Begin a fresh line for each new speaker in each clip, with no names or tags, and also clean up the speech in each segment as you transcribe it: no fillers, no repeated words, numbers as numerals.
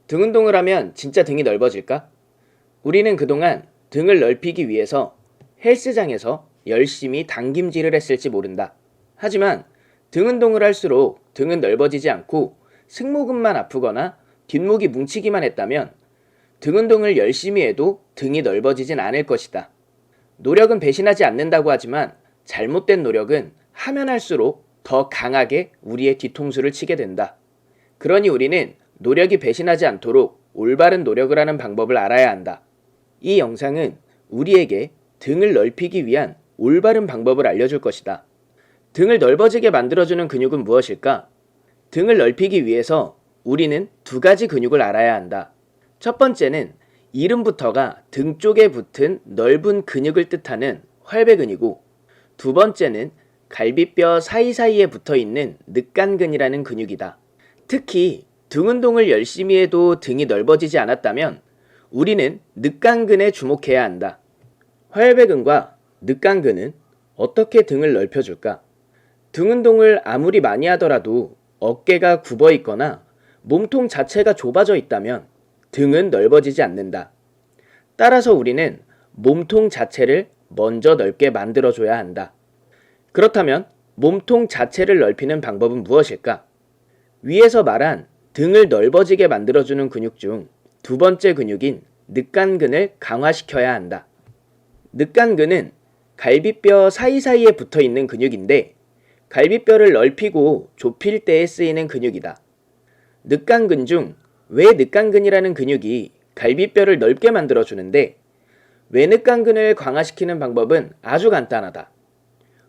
등 운동을 하면 진짜 등이 넓어질까? 우리는 그동안 등을 넓히기 위해서 헬스장에서 열심히 당김질을 했을지 모른다. 하지만 등 운동을 할수록 등은 넓어지지 않고 승모근만 아프거나 뒷목이 뭉치기만 했다면 등 운동을 열심히 해도 등이 넓어지진 않을 것이다. 노력은 배신하지 않는다고 하지만 잘못된 노력은 하면 할수록 더 강하게 우리의 뒤통수를 치게 된다. 그러니 우리는 노력이 배신하지 않도록 올바른 노력을 하는 방법을 알아야 한다. 이 영상은 우리에게 등을 넓히기 위한 올바른 방법을 알려줄 것이다. 등을 넓어지게 만들어주는 근육은 무엇일까? 등을 넓히기 위해서 우리는 두 가지 근육을 알아야 한다. 첫 번째는 이름부터가 등 쪽에 붙은 넓은 근육을 뜻하는 활배근이고, 두 번째는 갈비뼈 사이사이에 붙어있는 늑간근이라는 근육이다. 특히 등 운동을 열심히 해도 등이 넓어지지 않았다면 우리는 늑간근에 주목해야 한다. 활배근과 늑간근은 어떻게 등을 넓혀줄까? 등 운동을 아무리 많이 하더라도 어깨가 굽어 있거나 몸통 자체가 좁아져 있다면 등은 넓어지지 않는다. 따라서 우리는 몸통 자체를 먼저 넓게 만들어줘야 한다. 그렇다면 몸통 자체를 넓히는 방법은 무엇일까? 위에서 말한 등을 넓어지게 만들어주는 근육 중 두 번째 근육인 늑간근을 강화시켜야 한다. 늑간근은 갈비뼈 사이사이에 붙어있는 근육인데 갈비뼈를 넓히고 좁힐 때에 쓰이는 근육이다. 늑간근 중 외늑간근이라는 근육이 갈비뼈를 넓게 만들어주는데 외늑간근을 강화시키는 방법은 아주 간단하다.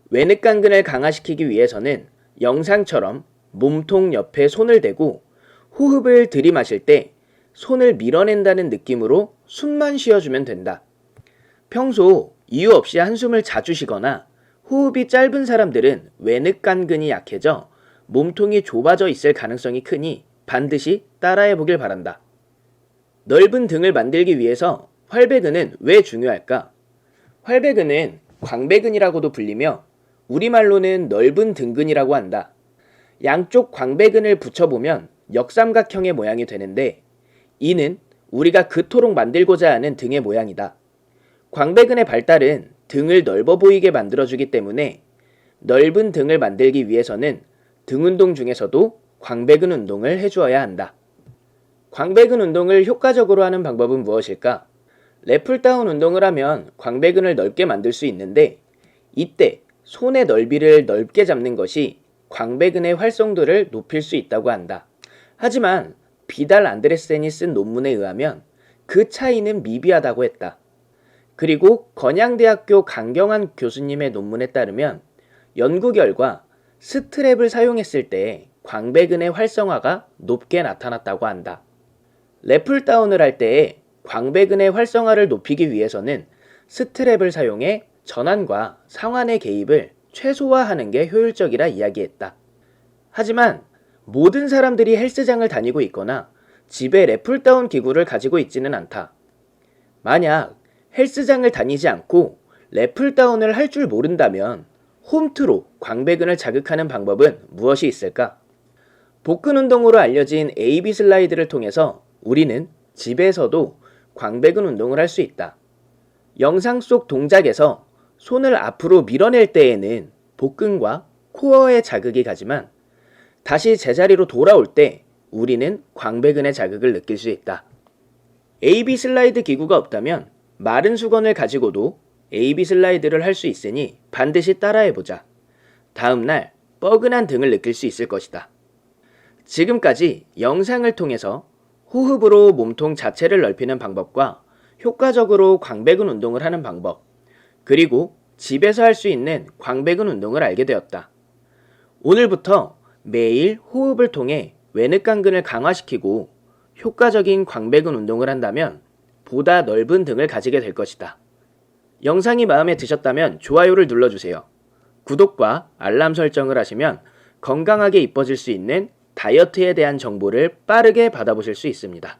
외늑간근을 강화시키기 위해서는 영상처럼 몸통 옆에 손을 대고 호흡을 들이마실 때 손을 밀어낸다는 느낌으로 숨만 쉬어주면 된다. 평소 이유 없이 한숨을 자주 쉬거나 호흡이 짧은 사람들은 외늑간근이 약해져 몸통이 좁아져 있을 가능성이 크니 반드시 따라해보길 바란다. 넓은 등을 만들기 위해서 활배근은 왜 중요할까? 활배근은 광배근이라고도 불리며 우리말로는 넓은 등근이라고 한다. 양쪽 광배근을 붙여보면 역삼각형의 모양이 되는데 이는 우리가 그토록 만들고자 하는 등의 모양이다. 광배근의 발달은 등을 넓어 보이게 만들어주기 때문에 넓은 등을 만들기 위해서는 등 운동 중에서도 광배근 운동을 해주어야 한다. 광배근 운동을 효과적으로 하는 방법은 무엇일까? 랩풀다운 운동을 하면 광배근을 넓게 만들 수 있는데 이때 손의 넓이를 넓게 잡는 것이 광배근의 활성도를 높일 수 있다고 한다. 하지만 비달 안드레센이 쓴 논문에 의하면 그 차이는 미비하다고 했다. 그리고 건양대학교 강경환 교수님의 논문에 따르면 연구 결과 스트랩을 사용했을 때 광배근의 활성화가 높게 나타났다고 한다. 랩풀다운을 할 때에 광배근의 활성화를 높이기 위해서는 스트랩을 사용해 전환과 상완의 개입을 최소화하는 게 효율적이라 이야기했다. 하지만 모든 사람들이 헬스장을 다니고 있거나 집에 랩풀다운 기구를 가지고 있지는 않다. 만약 헬스장을 다니지 않고 랩풀다운을 할 줄 모른다면 홈트로 광배근을 자극하는 방법은 무엇이 있을까? 복근 운동으로 알려진 AB 슬라이드를 통해서 우리는 집에서도 광배근 운동을 할 수 있다. 영상 속 동작에서 손을 앞으로 밀어낼 때에는 복근과 코어에 자극이 가지만 다시 제자리로 돌아올 때 우리는 광배근의 자극을 느낄 수 있다. AB 슬라이드 기구가 없다면 마른 수건을 가지고도 AB 슬라이드를 할 수 있으니 반드시 따라해보자. 다음날 뻐근한 등을 느낄 수 있을 것이다. 지금까지 영상을 통해서 호흡으로 몸통 자체를 넓히는 방법과 효과적으로 광배근 운동을 하는 방법, 그리고 집에서 할 수 있는 광배근 운동을 알게 되었다. 오늘부터 매일 호흡을 통해 외늑간근을 강화시키고 효과적인 광배근 운동을 한다면 보다 넓은 등을 가지게 될 것이다. 영상이 마음에 드셨다면 좋아요를 눌러주세요. 구독과 알람 설정을 하시면 건강하게 이뻐질 수 있는 다이어트에 대한 정보를 빠르게 받아보실 수 있습니다.